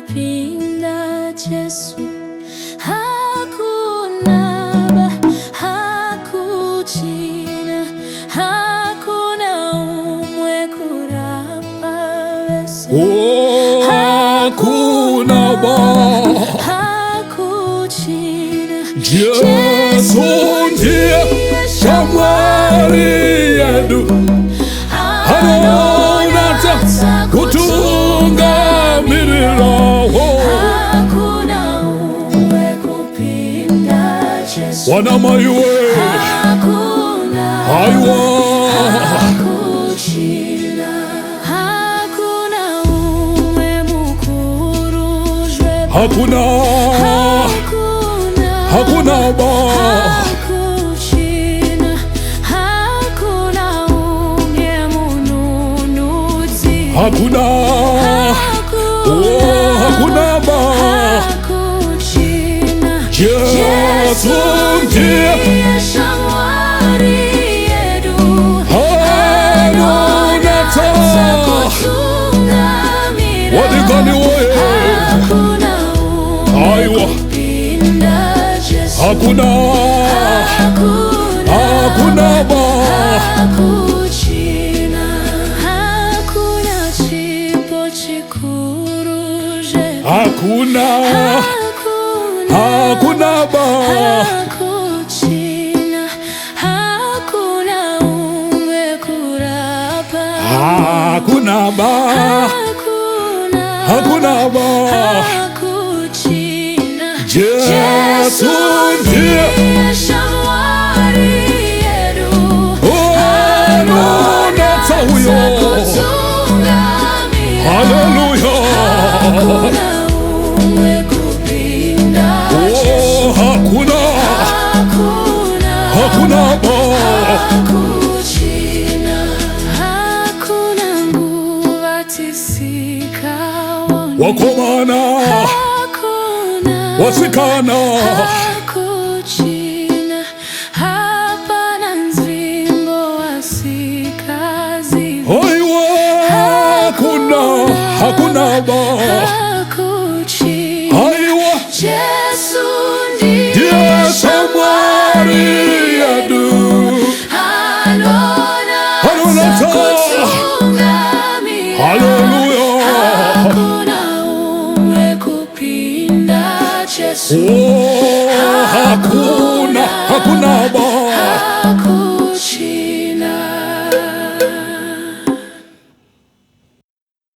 kupinda Yesu. Hakuna ba, hakuchina, hakuna umwe kurapa wese. Oh, hakuna ba, hakuchina, Yesu ndiye shamwari yetu, anataka kutungamirira. Hakuna umwe kupinda Yesu. Wana maiwe Hakuna aiwa, hakuchina, hakuna umwe mukuru jwe. hakuna ba, hakuchina, hakuna umwe mununuzi. hakuna ba, hakuchina, Yesu ndiye shamwari yetu, anataka kutungamira. wadigani woye, Hakuna aiwa, kupinda Yesu. hakuna ba, hakuchina, hakuna chipo chikuru je. hakuna ba, hakuchina, hakuna umwe kurapa. hakuna ba, hakuna ba, hakuchina, Yesu ndiye shamwari yetu, anataka huyo. kutungamira. Haleluya, Hakuna umwe kupinda Yesu. oh, hakuna ba, hakuchina, hakuna nguva tisikaona. wakomana Hakuna wasikana hakuchina.